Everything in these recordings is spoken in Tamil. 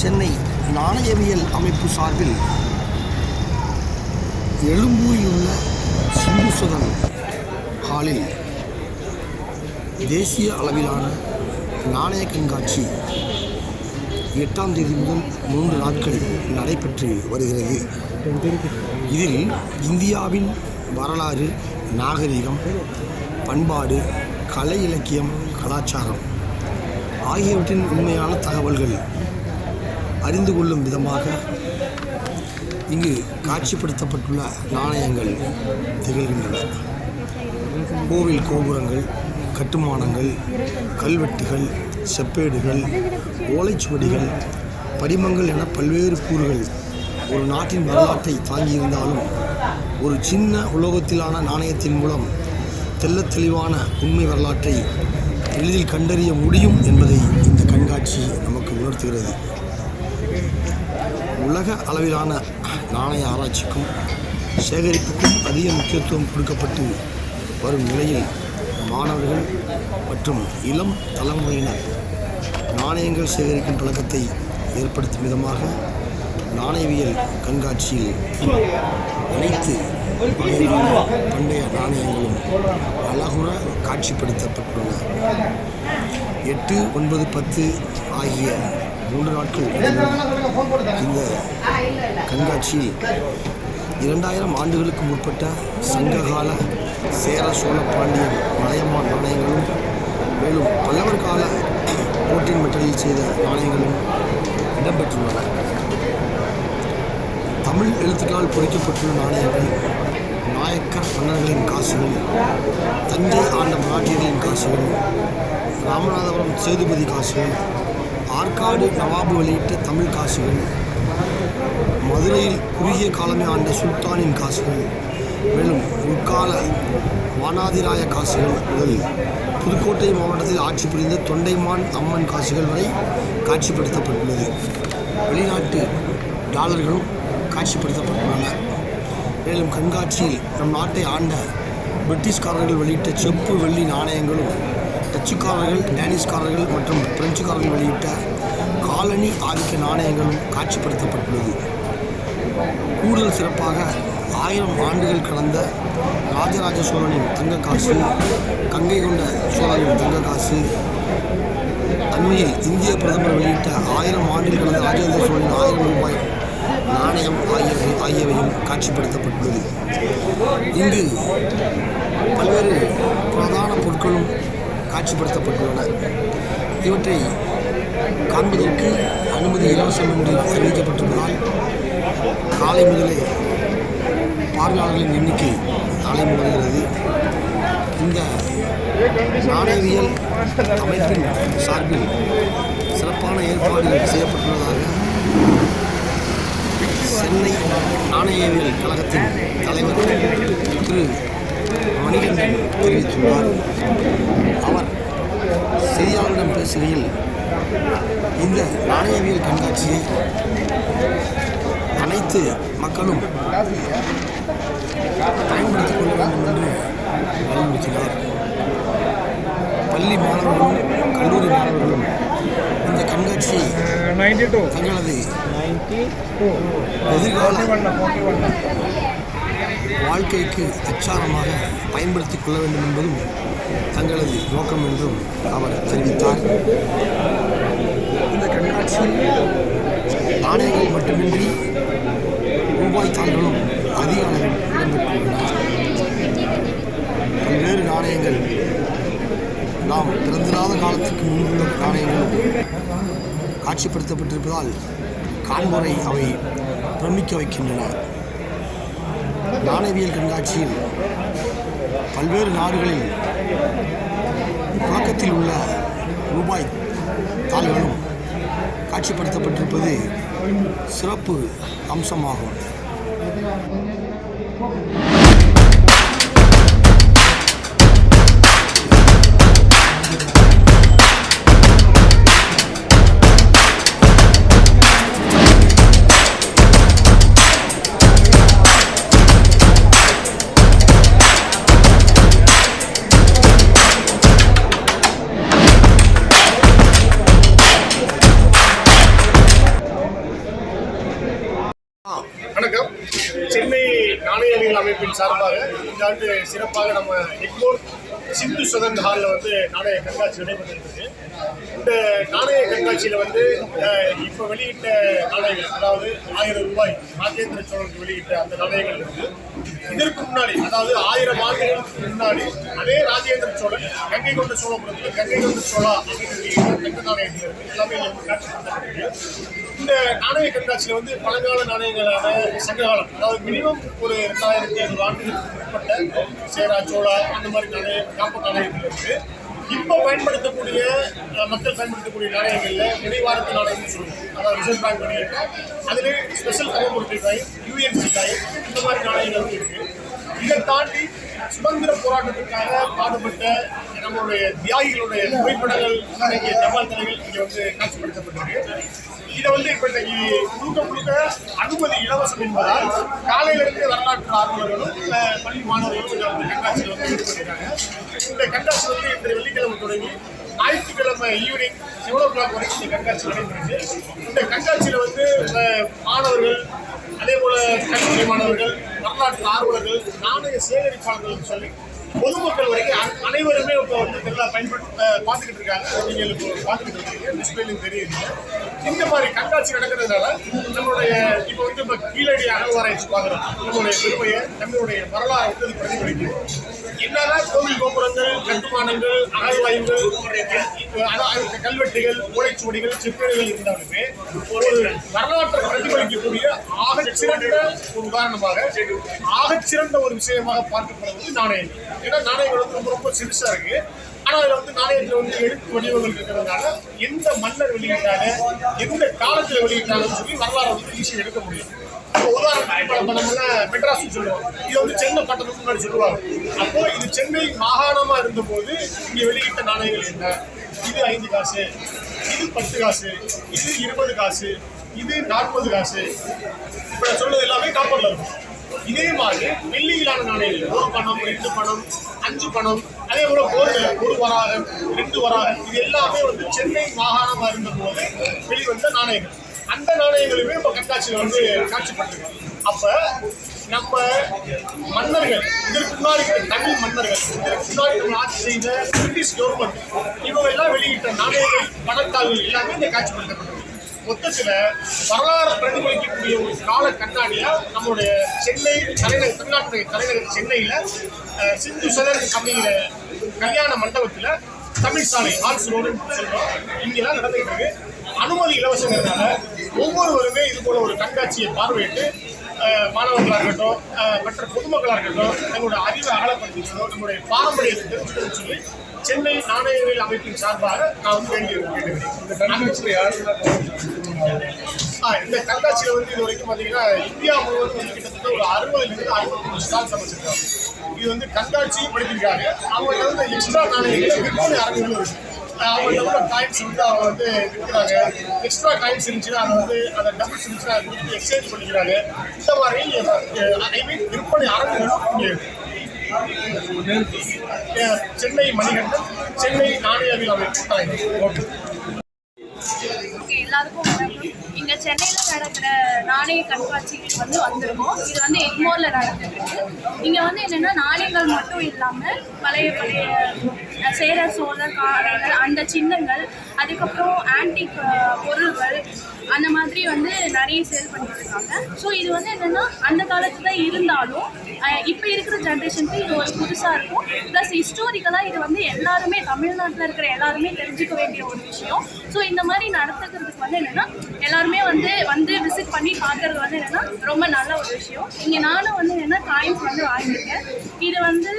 சென்னை நாணயவியல் அமைப்பு சார்பில் எழும்பூரில் உள்ள சிந்துசதன் ஹாலில் தேசிய அளவிலான நாணய கண்காட்சி 8ஆம் தேதி முதல் 3 நாட்கள் நடைபெற்று வருகிறது. இதில் இந்தியாவின் வரலாறு, நாகரிகம், பண்பாடு, கலை, இலக்கியம், கலாச்சாரம் ஆகியவற்றின் உண்மையான தகவல்கள் அறிந்து கொள்ளும் விதமாக இங்கு காட்சிப்படுத்தப்பட்டுள்ள நாணயங்கள் திகழ்கின்றன. கோவில் கோபுரங்கள், கட்டுமானங்கள், கல்வெட்டுகள், செப்பேடுகள், ஓலைச்சுவடிகள், படிமங்கள் என பல்வேறு கூறுகள் ஒரு நாட்டின் வரலாற்றை தாங்கியிருந்தாலும் ஒரு சின்ன உலோகத்திலான நாணயத்தின் மூலம் தெள்ளத் தெளிவான உண்மை வரலாற்றை எளிதில் கண்டறிய முடியும் என்பதை இந்த கண்காட்சி நமக்கு உணர்த்துகிறது. உலக அளவிலான நாணய ஆராய்ச்சிக்கும் சேகரிப்புக்கும் அதிக முக்கியத்துவம் கொடுக்கப்பட்டு வரும் நிலையில் மாணவர்கள் மற்றும் இளம் தலைமுறையினர் நாணயங்கள் சேகரிக்கும் பழக்கத்தை ஏற்படுத்தும் விதமாக நாணயவியல் கண்காட்சியில் அனைத்து வகையிலான பண்டைய நாணயங்களும் அழகுற காட்சிப்படுத்தப்பட்டுள்ளன. 8, 9, 10 ஆகிய 3 நாட்கள் இந்த கண்காட்சியில் 2000 ஆண்டுகளுக்கு முற்பட்ட சங்ககால சேர, சோழ, பாண்டியன், மலையமான் நாணயங்களும் மேலும் பல்லவர் கால கோட்டின் மெட்டலில் செய்த நாணயங்களும் இடம்பெற்றுள்ளன. தமிழ் எழுத்துக்களால் பொறிக்கப்பட்டுள்ள நாணயங்கள், நாயக்கர் மன்னர்களின் காசுகள், தஞ்சை ஆண்ட மராட்டியர்களின் காசுகள், ராமநாதபுரம் சேதுபதி காசுகள், ஆற்காடு நவாபு வெளியிட்ட தமிழ் காசுகள், மதுரையில் குறுகிய காலமே ஆண்ட சுல்தானின் காசுகள், மேலும் முற்கால வானாதிராய காசுகள் முதல் புதுக்கோட்டை மாவட்டத்தில் ஆட்சி புரிந்த தொண்டைமான் அம்மன் காசுகள் வரை காட்சிப்படுத்தப்பட்டுள்ளது. வெளிநாட்டு டாலர்களும் காட்சிப்படுத்தப்பட்டுள்ளன. மேலும் கண்காட்சியில் நம் நாட்டை ஆண்ட பிரிட்டிஷ்காரர்கள் வெளியிட்ட செப்பு, வெள்ளி நாணயங்களும், டச்சுக்காரர்கள், டேனிஷ்காரர்கள் மற்றும் பிரெஞ்சுக்காரர்கள் வெளியிட்ட காலனி ஆதிக்க நாணயங்களும் காட்சிப்படுத்தப்பட்டுள்ளது. கூடுதல் சிறப்பாக 1000 ஆண்டுகள் கடந்த ராஜராஜ சோழனின் தங்க காசு, கங்கை கொண்ட சோழனின் தங்க காசு, அண்மையில் இந்திய பிரதமர் வெளியிட்ட 1000 ஆண்டுகள் கடந்த ராஜேந்திர சோழனின் 1000 ரூபாய் நாணயம் ஆகியவையும் காட்சிப்படுத்தப்பட்டுள்ளது. இங்கு பல்வேறு பிரதான பொருட்களும் காட்சிப்படுத்தப்பட்டுள்ளன. இவற்றை காண்பதற்கு அனுமதி இலவசம் என்று அறிவிக்கப்பட்டுள்ளதால் காலை முதலே பார்வையாளர்களின் எண்ணிக்கை நாளை வருகிறது. இந்த நாணயவியல் அமைப்பின் சார்பில் சிறப்பான ஏற்பாடுகள் செய்யப்பட்டுள்ளதாக சென்னை நாணயவியல் கழகத்தின் தலைவர் திரு மணிகண்டன் தெரிவித்துள்ளார். அவர் செய்தியாளர்களிடம் பேசுகையில் இந்த நாணயவியல் கண்காட்சியை அனைத்து மக்களும் பயன்படுத்திக் கொள்ள வேண்டும் என்று வலியுறுத்தினார். பள்ளி மாணவர்களும் கல்லூரி மாணவர்களும் இந்த கண்காட்சியை தங்களது எதிர்கால வாழ்க்கைக்கு அச்சாரமாக பயன்படுத்திக் கொள்ள வேண்டும் என்பதும் தங்களது நோக்கம் என்றும் அவர் தெரிவித்தார். இந்த கண்காட்சியில் நாணயங்கள் மட்டுமின்றி ரூபாய் தாள்களும் அதிக அளவில் இடம்பெற்றுள்ளன. பல்வேறு நாணயங்கள் நாம் பிறந்திராத காலத்துக்கு முன்புள்ள நாணயங்களும் காட்சிப்படுத்தப்பட்டிருப்பதால் காண்போரை அவை பிரமிக்க வைக்கின்றன. நாணயவியல் கண்காட்சியில் பல்வேறு நாடுகளில் புழக்கத்தில் உள்ள ரூபாய் தாள்களும் காட்சிப்படுத்தப்பட்டிருப்பது சிறப்பு அம்சமாகும். நாணயவியல் அமைப்பின் சார்பாக இந்த ஆண்டு சிறப்பாக நம்ம எக்மோர் சிந்து சதன் ஹாலில் வந்து நாணய கண்காட்சி நடைபெற்றிருக்குது. இந்த நாணய கண்காட்சியில் வந்து இப்போ வெளியிட்ட நாணயங்கள், அதாவது 1000 ரூபாய் ராஜேந்திர சோழனுக்கு வெளியிட்ட அந்த நாணயங்கள் வந்து இதற்கு முன்னாடி, அதாவது 1000 ஆண்டுகளுக்கு முன்னாடி அதே ராஜேந்திர சோழன் கங்கை கொண்ட சோழபுரத்தில் கங்கை கொண்ட சோழா அப்படின்னு நாணயத்தில் இருக்கு எல்லாமே காட்சிப்படுத்தப்பட்டிருக்கு. இந்த நாணய கண்காட்சியில் வந்து பழங்கால நாணயங்களான சங்ககாலம், அதாவது மினிமம் ஒரு 2500 ஆண்டுகளுக்கு உட்பட்ட சேரா சோழா அந்த மாதிரி நாணய காப்பு நாணயங்கள் இருக்கு. இப்போ பயன்படுத்தக்கூடிய மக்கள் பயன்படுத்தக்கூடிய நாணயங்கள்ல நினைவாரத்து நாணயம்னு சொல்லுவோம், அதாவது ரிசர்வ் பேங்க் வெளியிட்டோம். அதிலே special commemorative coin, UNC coin, இந்த மாதிரி நாணயங்கள் இருக்கு. இதை தாண்டி சுதந்திர போராட்டத்திற்காக பாடுபட்ட நம்மளுடைய தியாகிகளுடைய புகைப்படங்கள் அடங்கிய தபால் தலைகள் இங்கே வந்து காட்சிப்படுத்தப்பட்டிருக்கு. இதை வந்து இப்போ இன்னைக்கு முழுக்க அனுமதி இலவசம் என்பதால் காலையிலிருந்து வரலாற்று ஆர்வலர்களும் பள்ளி மாணவர்களும் இதை வந்து கண்காட்சியில் வந்து ஈடுபட்டிருக்காங்க. இந்த கண்காட்சி வந்து இன்று வெள்ளிக்கிழமை தொடங்கி ஞாயிற்றுக்கிழமை ஈவினிங் 7 o'clock வரைக்கும் இந்த கண்காட்சி நடைபெறுது. இந்த கண்காட்சியில் வந்து மாணவர்கள், அதே போல கல்லூரி மாணவர்கள், வரலாற்று ஆர்வலர்கள், நாணய சேகரிப்பாளர்கள் சொல்லி பொதுமக்கள் வரைக்கும் அனைவருமே இப்போ வந்து நல்லா பார்த்துக்கிட்டு இருக்காங்க. நீங்கள் இப்போ பார்த்துக்கிட்டு இருக்கீங்க, டிஸ்பிளேலையும் தெரியுது. இந்த மாதிரி கண்காட்சி நடக்கிறதுனால நம்மளுடைய இப்போ வந்து நம்ம கீழடி அகழ்வாராய்ச்சி பார்க்குறோம். நம்மளுடைய பெருமையை, நம்மளுடைய வரலாறு வந்து பிரதிபலிக்கும். என்னதான் கோவில் கோபுரங்கள், கட்டுமானங்கள், அகழ்வாய்வுகள், கல்வெட்டுகள், ஓலைச்சுவடிகள், சிற்பங்கள் இருந்தாலுமே ஒரு வரலாற்றை பிரதிபலிக்கக்கூடிய ஆகச்சிறந்த ஒரு உதாரணமாக, ஆகச்சிறந்த ஒரு விஷயமாக பார்க்கப்படுவது நாணயங்கள். ஏன்னா நாணயங்கள் வந்து ரொம்ப ரொம்ப சிறுசா இருக்கு. ஆனால் அதில் வந்து நாணயத்தில் வந்து எழுத்து வடிவங்கள் இருக்கிறதுனால எந்த மன்னர் வெளியிட்டாங்க, எந்த காலத்தில் வெளியிட்டாங்கன்னு சொல்லி வரலாறு வந்து ஈஸியாக எடுக்க முடியும். இப்போ உதாரணத்துக்கு நம்ம மெட்ராஸ் சொல்லுவோம், இது வந்து சென்னை பட்டணத்துக்கு முன்னாடி சொல்லுவாங்க. அப்போ இது சென்னை மாகாணமா இருந்தபோது இங்கே வெளியிட்ட நாணயங்கள் என்ன, இது 5 காசு, இது 10 காசு, இது 20 காசு, இது 40 காசு, இப்போ சொல்றது எல்லாமே காப்பர்ல இருக்கும். இதே மாதிரி வெள்ளியிலான நாணயங்கள் 1 பணம், 2 பணம், 5 பணம், அதே போல 1 வராகம், 2 வராகம், இது எல்லாமே வந்து சென்னை மாகாணமா இருந்த போது வெளிவந்த நாணயங்கள். அந்த நாணயங்களுமே இப்போ கண்காட்சியில் வந்து காட்சிப்பட்டிருக்கு. அப்ப நம்ம மன்னர்கள், இதற்கு முன்னாடி தமிழ் மன்னர்கள், இதற்கு முன்னாடி நம்ம ஆட்சி செய்த பிரிட்டிஷ் கவர்மெண்ட், இவங்க எல்லாம் வெளியிட்ட நாணயங்கள், பணத்தாள்கள் எல்லாமே இந்த காட்சிப்படுத்தப்பட்டிருக்கு. மொத்தத்தில் வரலாறு பிரதிபலிக்கக்கூடிய ஒரு கால கண்ணாடியா நம்மளுடைய சென்னை தலைநகர், தமிழ்நாட்டுடைய தலைநகர் சென்னையில சிந்து சதன் அப்படிங்கிற கல்யாண மண்டபத்தில் தமிழ் சாலை ஆல்ஸ் ரோடுன்னு சொல்றோம், இங்கெல்லாம் நடந்துகிட்டு இருக்கு. அனுமதி இலவசங்கிறதுனால ஒவ்வொருவருமே இது போல ஒரு கண்காட்சியை பார்வையிட்டு மாணவர்களாக இருக்கட்டும், மற்ற பொதுமக்களாக இருக்கட்டும், நம்மளுடைய அறிவை அகலப்படுத்திக்கணும், நம்மளுடைய பாரம்பரியத்தை தெரிஞ்சுக்கணும்னு சொல்லி சென்னை நாணயவியல் அமைப்பின் சார்பாக நான் வந்து கேட்டுக்கிறேன். இந்த கண்காட்சியில் வந்து இது வரைக்கும் பார்த்தீங்கன்னா இந்தியா முழுவதும் வந்து கிட்டத்தட்ட ஒரு 60லிருந்து 65 ஸ்டால்ஸ் அமைச்சிருக்காங்க. இது வந்து கண்காட்சி படுத்திருக்காங்க. அவங்க வந்து எக்ஸ்ட்ரா நாணயங்கள் விற்பனை அரங்குகளும் இருக்கு. அவங்கள்ட்ட கூட காயின்ஸ் வந்து அவங்க வந்து விற்கிறாங்க. எக்ஸ்ட்ரா காயின்ஸ் இருந்துச்சுன்னா அதை வந்து அதை டபுள்ஸ் இருந்துச்சுன்னா அதை கொடுத்து எக்ஸ்சேஞ்ச் பண்ணிக்கிறாங்க. இந்த மாதிரி ஐ மீன் விற்பனை அரங்குகளும் இங்கே சென்னை மணிகண்டன், சென்னை நாணயவியல் அமைப்பு. எல்லாருக்கும் வணக்கம். இங்கே சென்னையில் நடக்கிற நாணய கண்காட்சிக்கு வந்து வந்திருக்கோம். இது வந்து எக்மோரில் நடந்துருக்கு. இங்கே வந்து என்னென்னா நாணயங்கள் மட்டும் இல்லாமல் பழைய சேர சோழர் காலங்கள், அந்த சின்னங்கள், அதுக்கப்புறம் ஆன்டிக் பொருள்கள், அந்த மாதிரி வந்து நிறைய சேல் பண்ணிட்டு இருக்காங்க. ஸோ இது வந்து என்னென்னா அந்த காலத்துல இருந்தாலும் இப்போ இருக்கிற ஜென்ரேஷனுக்கு இது ஒரு புதுசாக இருக்கும். ப்ளஸ் ஹிஸ்டோரிக்கலாக இது வந்து எல்லாருமே தமிழ்நாட்டில் இருக்கிற எல்லாருமே தெரிஞ்சுக்க வேண்டிய ஒரு விஷயம். ஸோ இந்த மாதிரி நடத்துக்கிறதுக்கு வந்து என்னென்னா எல்லாருமே வந்து விசிட் பண்ணி பார்க்கறது வந்து என்னென்னா ரொம்ப நல்ல ஒரு விஷயம். இங்கே நானும் வந்து என்னென்னா காயின்ஸ் வந்து வாங்கியிருக்கேன். இது வந்து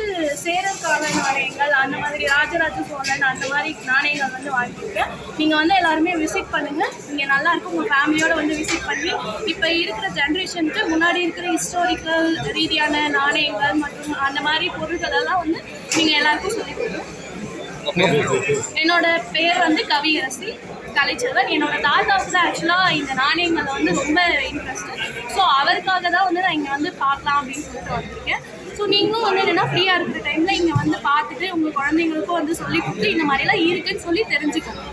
சேரர் கால நாணயங்கள், அந்த மாதிரி ராஜராஜ சோழன் அந்த மாதிரி நாணயங்கள் வந்து வாங்கியிருக்கேன். நீங்கள் வந்து எல்லாருமே விசிட் பண்ணுங்கள். இங்கே நல்லாயிருக்கும். உங்கள் ஃபேமிலியோடு வந்து விசிட் பண்ணி இப்போ இருக்கிற ஜென்ரேஷனுக்கு முன்னாடி இருக்கிற ஹிஸ்டாரிக்கல் ரீதியான நாணயங்கள் மற்றும் அந்த மாதிரி பொருட்களெல்லாம் வந்து நீங்கள் எல்லாருக்கும் சொல்லிக் கொடுக்கணும். என்னோட பேர் வந்து கவியரசி கலைச்செல்வன். என்னோட தாத்தாவுக்கு தான் ஆக்சுவலாக இந்த நாணயங்களில் வந்து ரொம்ப இன்ட்ரெஸ்ட்டு. ஸோ அவருக்காக தான் வந்து நான் இங்கே வந்து பார்க்கலாம் அப்படின்னு சொல்லிட்டு வந்திருக்கேன். ஸோ நீங்களும் வந்து என்னென்னா ஃப்ரீயாக இருக்கிற டைமில் இங்கே வந்து பார்த்துட்டு உங்கள் குழந்தைங்களுக்கும் வந்து சொல்லி கொடுத்து இந்த மாதிரிலாம் இருக்குன்னு சொல்லி தெரிஞ்சுக்கணும்.